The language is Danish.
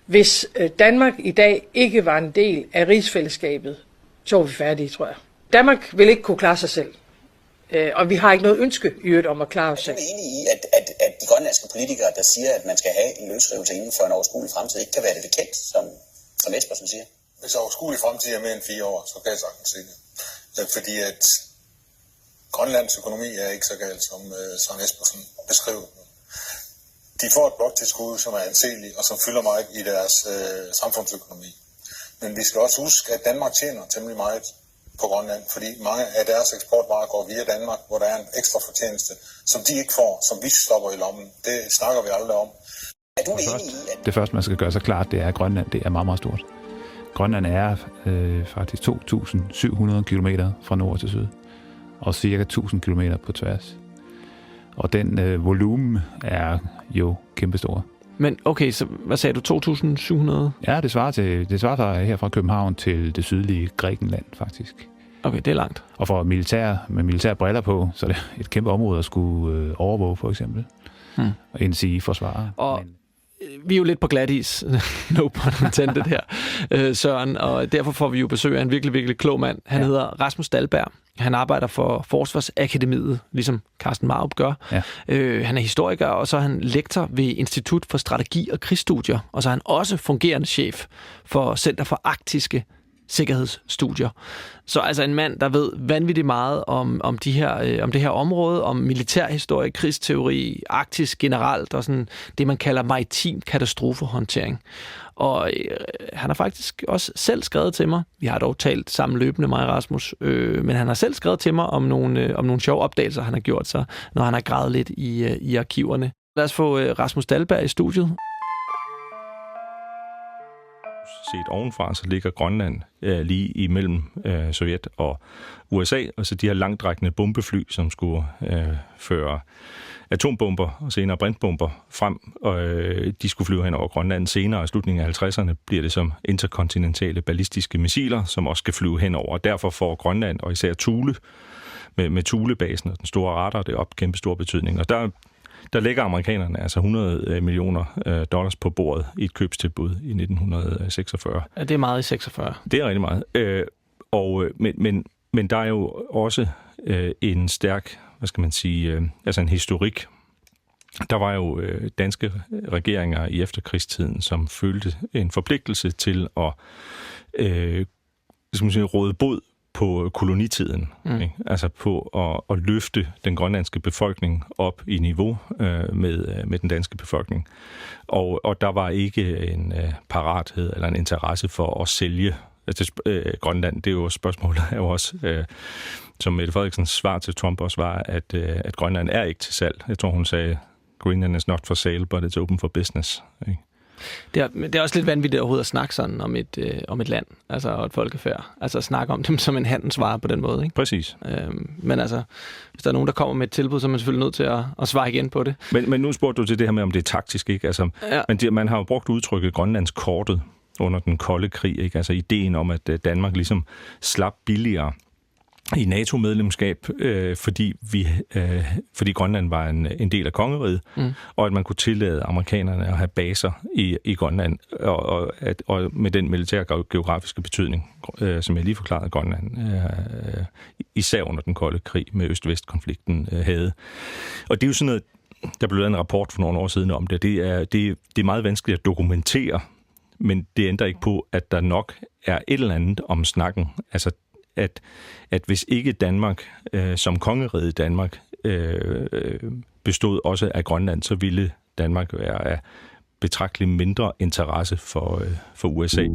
Hvis Danmark i dag ikke var en del af rigsfællesskabet, så var vi færdige, tror jeg. Danmark vil ikke kunne klare sig selv. Og vi har ikke noget ønske i øvrigt om at klare os selv. Jeg er enig i, at de grønlandske politikere, der siger, at man skal have en løsrivelse inden for en overskuelig fremtid, ikke kan være det bekendt, som Espersen siger. Hvis overskuelig fremtid er mere end 4 år, så kan jeg sagtens se det. Fordi at Grønlands økonomi er ikke så galt, som Søren Espersen beskriver. De får et bloktilskud, som er anseligt, og som fylder meget i deres samfundsøkonomi. Men vi skal også huske, at Danmark tjener temmelig meget på Grønland, fordi mange af deres eksportvarer går via Danmark, hvor der er en ekstra fortjeneste, som de ikke får, som vi stopper i lommen. Det snakker vi aldrig om. Er du enig i, at... Det første, man skal gøre sig klart, det er, at Grønland det er meget, meget stort. Grønland er faktisk 2.700 kilometer fra nord til syd, og cirka 1.000 kilometer på tværs. Og den volumen er jo kæmpestor. Men okay, så hvad sagde du, 2.700? Ja, det svarer her fra København til det sydlige Grækenland, faktisk. Okay, det er langt. Og for med militære briller på, så er det et kæmpe område at skulle overvåge, for eksempel. Og indsige forsvare. Og vi er jo lidt på glatis, no pun intended her, Søren, og derfor får vi jo besøg af en virkelig, virkelig klog mand. Han hedder Rasmus Dahlberg. Han arbejder for Forsvarsakademiet, ligesom Carsten Marup gør. Ja. Han er historiker, og så er han lektor ved Institut for Strategi og Krigsstudier, og så er han også fungerende chef for Center for Arktiske Sikkerhedsstudier. Så altså en mand, der ved vanvittigt meget om det her område, om militærhistorie, krigsteori, Arktis generelt, og sådan det, man kalder maritim katastrofehåndtering. Og han har faktisk også selv skrevet til mig, vi har dog talt sammen løbende, mig og Rasmus, men han har selv skrevet til mig om nogle sjove opdagelser, han har gjort sig, når han har gravet lidt i arkiverne. Lad os få Rasmus Dahlberg i studiet. Set ovenfra, så ligger Grønland lige imellem Sovjet og USA, og så de her langtrækkende bombefly, som skulle føre atombomber og senere brintbomber frem, og de skulle flyve hen over Grønland. Senere i slutningen af 50'erne bliver det som interkontinentale ballistiske missiler, som også skal flyve henover. Derfor får Grønland, og især Thule, med Thulebasen og den store radar, det op kæmpe stor betydning. Og der lægger amerikanerne altså $100 millioner på bordet i et købstilbud i 1946. Ja, det er meget i 46. Det er rigtig meget. Men der er jo også en stærk, hvad skal man sige, altså en historik. Der var jo danske regeringer i efterkrigstiden, som følte en forpligtelse til at råde bod på kolonitiden, ikke? Altså på at løfte den grønlandske befolkning op i niveau med den danske befolkning. Og der var ikke en parathed eller en interesse for at sælge Grønland. Det er jo spørgsmålet er jo også, som Mette Frederiksens svar til Trump også var, at Grønland er ikke til salg. Jeg tror, hun sagde, Greenland is not for sale, but it's open for business. Ikke? Det er også lidt vanvittigt overhovedet at snakke sådan om et land, altså og et folkefærd. Altså at snakke om dem som en handelsvare på den måde, ikke? Præcis. Men altså, hvis der er nogen, der kommer med et tilbud, så er man selvfølgelig nødt til at svare igen på det. Men nu spurgte du til det her med, om det er taktisk, ikke? Altså, ja. Man har jo brugt udtrykket Grønlandskortet under den kolde krig, ikke? Altså ideen om, at Danmark ligesom slap billigere i NATO-medlemskab, fordi Grønland var en del af kongeriget, og at man kunne tillade amerikanerne at have baser i Grønland, og med den militære geografiske betydning, som jeg lige forklarede, Grønland især under den kolde krig med Øst-Vest-konflikten havde. Og det er jo sådan noget, der blev lavet en rapport for nogle år siden om det. Det er meget vanskeligt at dokumentere, men det ændrer ikke på, at der nok er et eller andet om snakken, altså at hvis ikke Danmark som kongeriget Danmark bestod også af Grønland, så ville Danmark være af betragteligt mindre interesse for USA.